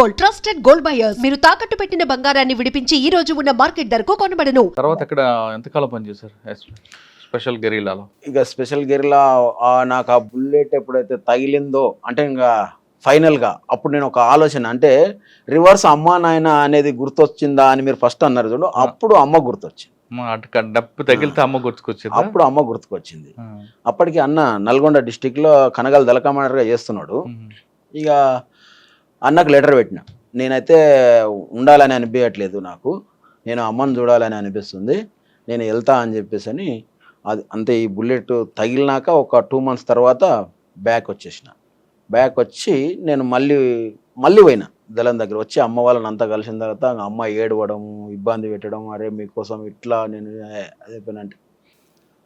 Gold, trusted gold buyers. మీరు తాకట్టు పెట్టిన బంగారాన్ని విడిపించి ఈ రోజు ఉన్న మార్కెట్ ధరకు కొనబడను. తర్వాత అక్కడ ఎంతకాలం పనిచేశారు స్పెషల్ గెరిలాలో? ఇక స్పెషల్ గెరిలా నాకు ఆ బుల్లెట్ ఎప్పుడైతే తగిలిందో అంటే ఇంకా ఫైనల్గా అప్పుడు నేను ఒక ఆలోచన అంటే రివర్స్ అమ్మ నాయన అనేది గుర్తొచ్చిందా అని మీరు ఫస్ట్ అన్నారు చూడు, అప్పుడు అమ్మ గుర్తొచ్చింది. డబ్బు తగిలితే అమ్మ గుర్తుకొచ్చింది. అప్పుడు అమ్మ గుర్తుకొచ్చింది. అప్పటికి అన్న నల్గొండ డిస్టిక్లో కనగల్ దళ కమాండర్గా చేస్తున్నాడు. ఇక అన్నకు లెటర్ పెట్టిన, నేనైతే ఉండాలని అనిపించట్లేదు, నాకు నేను అమ్మని చూడాలని అనిపిస్తుంది, నేను వెళ్తా అని చెప్పేసి అని. అది అంతే. ఈ బుల్లెట్ తగిలినాక ఒక 2 months తర్వాత బ్యాక్ వచ్చేసిన. బ్యాక్ వచ్చి నేను మళ్ళీ పోయినా దళం దగ్గర. వచ్చి అమ్మ వాళ్ళని అంతా కలిసిన తర్వాత అమ్మ ఏడవడం, ఇబ్బంది పెట్టడం, అరే మీకోసం ఇట్లా నేను అదే పని అంటే,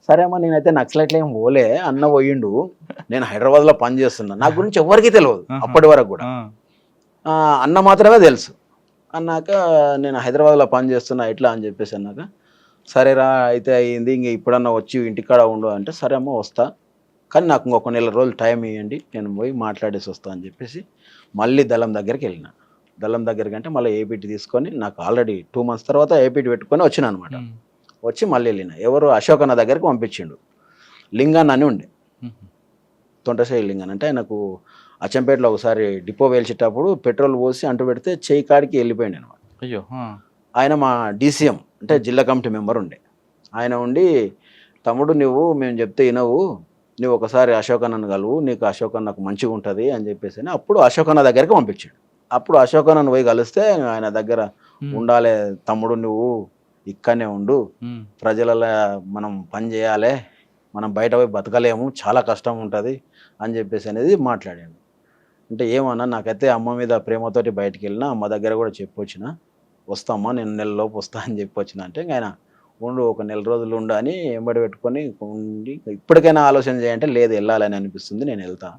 సరే అమ్మ నేనైతే నక్సలైట్లు ఏం పోలే, అన్న పోయిండు, నేను హైదరాబాద్లో పని చేస్తున్నా, నా గురించి ఎవరికి తెలియదు అప్పటి వరకు కూడా, అన్న మాత్రమే తెలుసు. అన్నాక నేను హైదరాబాద్లో పని చేస్తున్నా ఇట్లా అని చెప్పేసి అన్నాక, సరేరా అయితే అయ్యింది, ఇంక ఇప్పుడన్నా వచ్చి ఇంటికాడ ఉండు అంటే, సరే అమ్మ వస్తా, కానీ నాకు ఇంకొక 1 నెల రోజులు టైం ఇవ్వండి, నేను పోయి మాట్లాడేసి వస్తా అని చెప్పేసి మళ్ళీ దళం దగ్గరికి వెళ్ళిన. దళం దగ్గరికి అంటే మళ్ళీ ఏపీటీ తీసుకొని, నాకు ఆల్రెడీ 2 months తర్వాత ఏపీటీ పెట్టుకొని వచ్చిన అనమాట. వచ్చి మళ్ళీ వెళ్ళిన. ఎవరు అశోక్ అన్న దగ్గరికి పంపించిండు. లింగన్ అని ఉండే, తొంటశైలి లింగన్ అంటే, ఆయనకు అచ్చంపేటలో ఒకసారి డిపో వేల్చేటప్పుడు పెట్రోల్ పోసి అంటు పెడితే చేయి కాడికి వెళ్ళిపోయింది అనమాట. అయ్యో. ఆయన మా డీసీఎం అంటే జిల్లా కమిటీ మెంబర్ ఉండే. ఆయన ఉండి, తమ్ముడు మేము చెప్తే వినవు, నువ్వు ఒకసారి అశోక్ అన్నను కలువు, నీకు అశోక్ అన్నకు మంచిగా ఉంటుంది అని చెప్పేసి అని అప్పుడు అశోక్ అన్న దగ్గరికి పంపించాడు. అప్పుడు అశోక్ అన్నను పోయి కలిస్తే ఆయన దగ్గర, ఉండాలి తమ్ముడు, నువ్వు ఇక్కడనే ఉండు, ప్రజలలో మనం పని చేయాలి, మనం బయట పోయి బతకలేము, చాలా కష్టం ఉంటుంది అని చెప్పేసి అనేది మాట్లాడాను. అంటే ఏమన్నా, నాకైతే అమ్మ మీద ప్రేమతోటి బయటికి వెళ్ళినా, అమ్మ దగ్గర కూడా చెప్పొచ్చిన, వస్తామ్మా నేను 1 నెలలోపు వస్తా అని చెప్పొచ్చిన. అంటే ఆయన ఉండు, ఒక 1 నెల రోజులు ఉండు అని ఎంబడి పెట్టుకొని ఉండి, ఇప్పటికైనా ఆలోచన చేయంటే లేదు వెళ్ళాలని అనిపిస్తుంది, నేను వెళ్తా.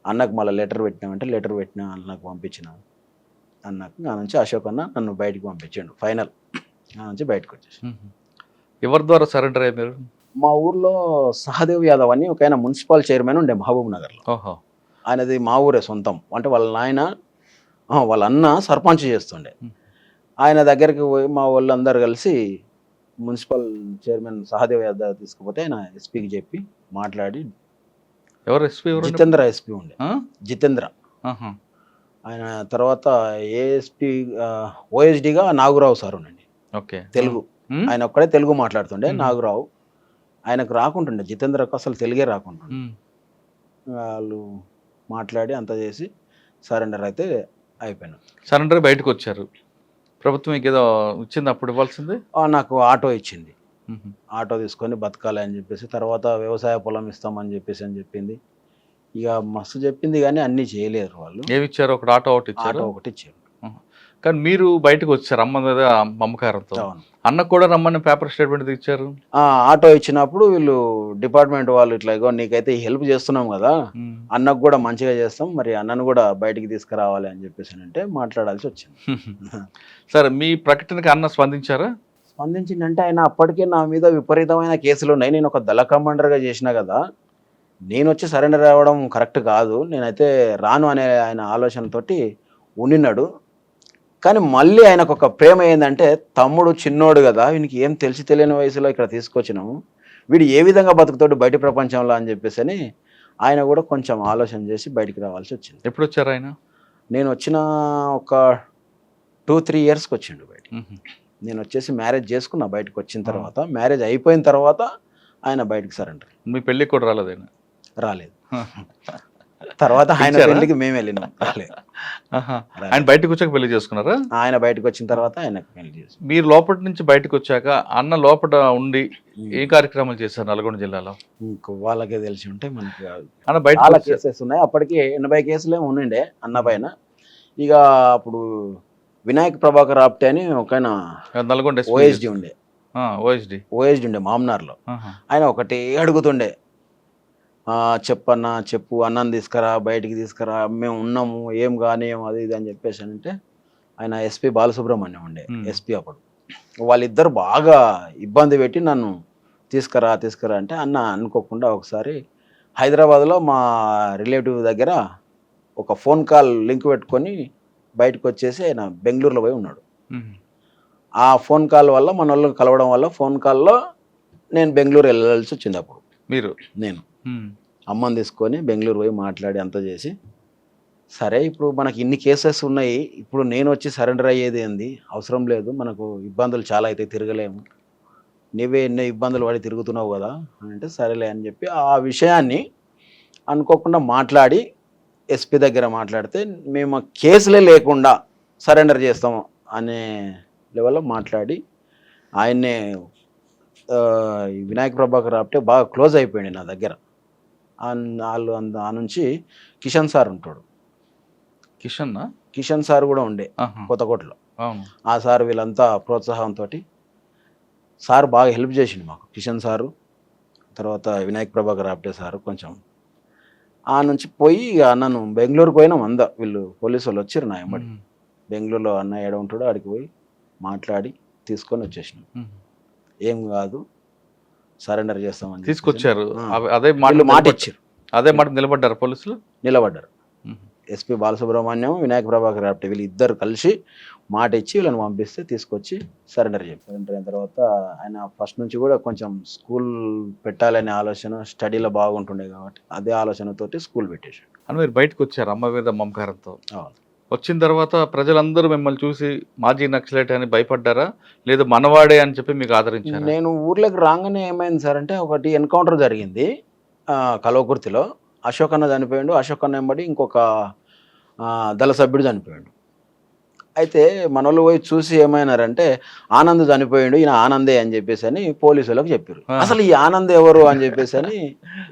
అన్నకు మళ్ళీ లెటర్ పెట్టినామంటే లెటర్ పెట్టినా, అన్నకు పంపించిన. అన్నకు నా నుంచి అశోక్ అన్న నన్ను బయటికి పంపించాడు ఫైనల్. నా నుంచి బయటకు వచ్చేసి. ఎవరి ద్వారా సరెండర్ అయ్యారు? మా ఊర్లో సహదేవ్ యాదవ్ అని ఒక ఆయన మున్సిపల్ చైర్మన్ ఉండే మహబూబ్ నగర్లో. ఆయనది మా ఊరే సొంతం. అంటే వాళ్ళ అన్న సర్పంచ్ చేస్తుండే. ఆయన దగ్గరికి పోయి మా వాళ్ళందరూ కలిసి మున్సిపల్ చైర్మన్ సహదేవ్ యాదవ్ తీసుకుపోతే ఆయన ఎస్పీకి చెప్పి మాట్లాడి. ఎవరు ఎస్పీ? జితేంద్ర ఎస్పీ ఉండే, జితేంద్ర. ఆయన తర్వాత ఏఎస్పీ ఓఎస్డీగా నాగురావు సార్ ఉండండి, తెలుగు. ఆయన ఒక్కడే తెలుగు మాట్లాడుతుండే. నాగురావు ఆయనకు రాకుంటుండే, జితేంద్రకు అసలు తెలుగే రాకుంటుండే. వాళ్ళు మాట్లాడి అంతా చేసి సరెండర్ అయితే అయిపోయినా. సరెండర్ బయటకు వచ్చారు. ప్రభుత్వం మీకు ఏదో ఇచ్చింది అప్పుడు ఇవ్వాల్సింది? నాకు ఆటో ఇచ్చింది. ఆటో తీసుకొని బతకాలి అని చెప్పేసి, తర్వాత వ్యవసాయ పొలం ఇస్తామని చెప్పేసి అని చెప్పింది. ఇక మస్తు చెప్పింది కానీ అన్నీ చేయలేరు వాళ్ళు. ఏమి ఇచ్చారు? ఒకటి ఆటో ఒకటి ఇచ్చారు. ఆటో ఒకటి ఇచ్చారు. కానీ మీరు బయటకు వచ్చారు అమ్మ మీద మమకారంతో. అన్నకు కూడా రమ్మని పేపర్ స్టేట్మెంట్ ఇచ్చారు. ఆటో ఇచ్చినప్పుడు వీళ్ళు డిపార్ట్మెంట్ వాళ్ళు ఇట్లా, ఇగో నీకైతే హెల్ప్ చేస్తున్నాం కదా, అన్నకు కూడా మంచిగా చేస్తాం, మరి అన్నను కూడా బయటికి తీసుకురావాలి అని చెప్పేసి అంటే మాట్లాడాల్సి వచ్చింది. సరే, మీ ప్రకటనకి అన్న స్పందించారా? స్పందించిందంటే ఆయన అప్పటికే నా మీద విపరీతమైన కేసులు ఉన్నాయి, నేను ఒక దళ కమాండర్గా చేసిన కదా, నేను వచ్చి సరెండర్ అవ్వడం కరెక్ట్ కాదు, నేనైతే రాను అనే ఆయన ఆలోచనతోటి ఉండినాడు. కానీ మళ్ళీ ఆయనకు ఒక ప్రేమ ఏంటంటే, తమ్ముడు చిన్నోడు కదా, వీనికి ఏం తెలియని వయసులో ఇక్కడ తీసుకొచ్చినాము, వీడు ఏ విధంగా బతుకుతాడు బయట ప్రపంచంలో అని చెప్పేసి అని ఆయన కూడా కొంచెం ఆలోచన చేసి బయటికి రావాల్సి వచ్చింది. ఎప్పుడు వచ్చారు ఆయన? నేను వచ్చిన ఒక 2-3 yearsకి వచ్చిండు బయట. నేను వచ్చేసి మ్యారేజ్ చేసుకున్నా. బయటకు వచ్చిన తర్వాత, మ్యారేజ్ అయిపోయిన తర్వాత ఆయన బయటకు సరెండర్. మీ పెళ్ళికి కూడా రాలేదు ఆయన? రాలేదు. తర్వాత ఆయన పెళ్లికి మేము వెళ్ళినాం. ఆయన బయటకు వచ్చాక పెళ్లి చేసుకున్నారా? ఆయన బయటకు వచ్చిన తర్వాత ఆయనకు పెళ్లి చేసుకున్నాం. మీరు లోపల నుంచి బయటకు వచ్చాక అన్న లోపల ఉండి ఏ కార్యక్రమాలు చేశారు నల్గొండ జిల్లాలో? వాళ్ళకే తెలిసి ఉంటే మనకి. అన్న బయట చాలా కేసెస్ ఉన్నాయి. అప్పటికి 80 కేసులే ఉండే అన్న పైన. ఇక అప్పుడు వినాయక్ ప్రభాకర్ ఆప్టే అని ఒక ఆయన నల్గొండ ఓఎస్డి ఉండే, ఓఎస్డి ఉండే మామ్నార్లో. ఆయన ఒకటే అడుగుతుండే, చెప్పన్నా చెప్పు, అన్నం తీసుకురా, బయటికి తీసుకురా, మేము ఉన్నాము, ఏం కానీ అది ఇది అని చెప్పేసి అంటే. ఆయన ఎస్పీ బాలసుబ్రహ్మణ్యం ఉండే ఎస్పీ అప్పుడు. వాళ్ళిద్దరు బాగా ఇబ్బంది పెట్టి నన్ను తీసుకురా అంటే అన్న అనుకోకుండా ఒకసారి హైదరాబాద్లో మా రిలేటివ్ దగ్గర ఒక ఫోన్ కాల్ లింక్ పెట్టుకొని బయటకు వచ్చేసి ఆయన బెంగళూరులో పోయి ఉన్నాడు. ఉమ్. ఆ ఫోన్ కాల్ వల్ల మన వాళ్ళు కలవడం వల్ల ఫోన్ కాల్లో నేను బెంగళూరు వెళ్ళాల్సి వచ్చింది. అప్పుడు మీరు నేను ఉమ్. అమ్మని తీసుకొని బెంగళూరు పోయి మాట్లాడి అంతా చేసి, సరే ఇప్పుడు మనకి ఇన్ని కేసెస్ ఉన్నాయి, ఇప్పుడు నేను వచ్చి సరెండర్ అయ్యేది ఏంది, అవసరం లేదు, మనకు ఇబ్బందులు చాలా అయితే తిరగలేము, నీవే ఎన్నో ఇబ్బందులు పడి తిరుగుతున్నావు కదా అని అంటే సరేలే అని చెప్పి ఆ విషయాన్ని అనుకోకుండా మాట్లాడి ఎస్పీ దగ్గర మాట్లాడితే మేము కేసులే లేకుండా సరెండర్ చేస్తాము అనే లెవెల్లో మాట్లాడి ఆయన్నే ఈ వినాయక ప్రభాకర్ రాప్టే బాగా క్లోజ్ అయిపోయింది నా దగ్గర. వాళ్ళు ఆ నుంచి కిషన్ సార్ ఉంటాడు, కిషన్ సార్ కూడా ఉండే కొత్తకోటలో. అవును. ఆ సార్ వీళ్ళంతా ప్రోత్సాహంతో సార్ బాగా హెల్ప్ చేసిండు మాకు. కిషన్ సారు, తర్వాత వినాయక్ ప్రభాకర్ రాప్టే సారు కొంచెం. ఆ నుంచి పోయి ఇక నన్ను బెంగళూరుకు పోయినాం. వీళ్ళు పోలీసు వాళ్ళు వచ్చారు నా ఎమ్మడి. బెంగళూరులో అన్న ఏడ ఉంటాడో ఆడికి పోయి మాట్లాడి తీసుకొని వచ్చేసినాం. ఏం కాదు, సరెండర్ చేస్తామని తీసుకొచ్చారు. ఆ. అదే మాట ఇచ్చారు. అదే మాట నిలబడ్డారు పోలీసులు. నిలబడ్డారు. ఎస్పీ బాలసుబ్రహ్మణ్యం, వినాయక ప్రభాకర్ రాప్టే వీళ్ళు ఇద్దరు కలిసి మాట ఇచ్చి వీళ్ళని పంపిస్తే తీసుకొచ్చి సరెండర్ చేశారు. సరెండర్ అయిన తర్వాత ఆయన ఫస్ట్ నుంచి కూడా కొంచెం స్కూల్ పెట్టాలనే ఆలోచన, స్టడీలో బాగుంటుండే కాబట్టి అదే ఆలోచనతోటి స్కూల్ పెట్టేశాడు. అని మీరు బయటకు వచ్చారు అమ్మ మీద మమకారంతో. అవును. వచ్చిన తర్వాత ప్రజలందరూ మిమ్మల్ని చూసి మాజీ నక్సలైట్ అని భయపడ్డారా, లేదు మనవాడే అని చెప్పి మీకు ఆదరించారు? నేను ఊర్లోకి రాగానే ఏమైంది సార్ అంటే, ఒకటి ఎన్కౌంటర్ జరిగింది కల్వకుర్తిలో. అశోక్ అన్న చనిపోయాడు. అశోక్ అన్న వెంబడి ఇంకొక దళ సభ్యుడు చనిపోయాడు. అయితే మనోళ్ళు పోయి చూసి ఏమైనారంటే, ఆనంద్ చనిపోయాడు, ఈయన ఆనందే అని చెప్పేసి అని పోలీసు వాళ్ళకి చెప్పారు. అసలు ఈ ఆనంద్ ఎవరు అని చెప్పేసి అని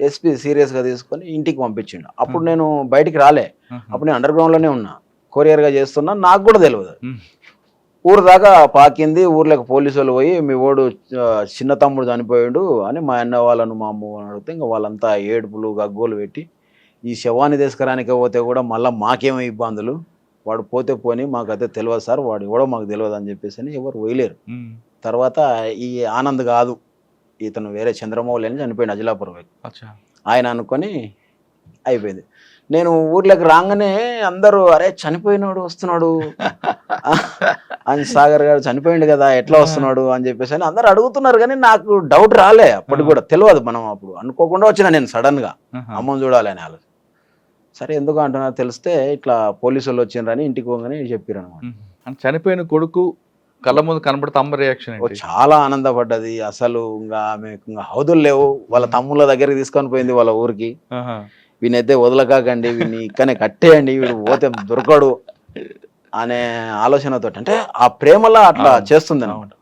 ఎస్పీ సీరియస్గా తీసుకొని ఇంటికి పంపించిండు. అప్పుడు నేను బయటికి రాలే, అప్పుడు నేను అండర్ గ్రౌండ్లోనే ఉన్నా, కొరియర్గా చేస్తున్నా, నాకు కూడా తెలియదు. ఊరు దాకా పాకింది. ఊర్లోకి పోలీసు వాళ్ళు పోయి మీ ఓడు చిన్న తమ్ముడు చనిపోయాడు అని మా అన్న వాళ్ళను మా అమ్మ వాళ్ళని అడిగితే ఇంకా వాళ్ళంతా ఏడుపులు గగ్గోలు పెట్టి, ఈ శవాన్ని తీసుకురానికే పోతే కూడా మళ్ళీ మాకేమో ఇబ్బందులు, వాడు పోతే పోని మాకైతే తెలియదు సార్, వాడు ఎవడో మాకు తెలియదు అని చెప్పేసి అని ఎవరు పోయలేరు. తర్వాత ఈ ఆనంద్ కాదు, ఇతను వేరే చంద్రమౌళి అని చనిపోయింది అజిలాపురం వైపు, ఆయన అనుకొని అయిపోయింది. నేను ఊర్లోకి రాగానే అందరూ అరే చనిపోయినాడు వస్తున్నాడు అని, సాగర్ గారు చనిపోయిండు కదా ఎట్లా వస్తున్నాడు అని చెప్పేసి అని అందరు అడుగుతున్నారు. కానీ నాకు డౌట్ రాలే, అప్పటికి కూడా తెలియదు. మనం అప్పుడు అనుకోకుండా వచ్చిన నేను సడన్గా అమ్మని చూడాలి అని ఆలోచన. సరే ఎందుకు అంటున్నారు తెలిస్తే ఇట్లా పోలీసు వాళ్ళు వచ్చిండ్రని ఇంటికి పోగానే చెప్పారు అనమాట. చనిపోయిన కొడుకు కళ్ళ ముందు కనబడితే అమ్మ రియాక్షన్ చాలా ఆనందపడ్డది. అసలు ఇంకా ఆమె ఇంకా హౌదులు లేవు, వాళ్ళ తమ్ముళ్ళ దగ్గరికి తీసుకొని పోయింది వాళ్ళ ఊరికి. వీనైతే వదలకాకండి, వీడిని ఇక్కడనే కట్టేయండి, వీడు పోతే దొరకడు అనే ఆలోచనతో, అంటే ఆ ప్రేమలా అట్లా చేస్తుంది అనమాట.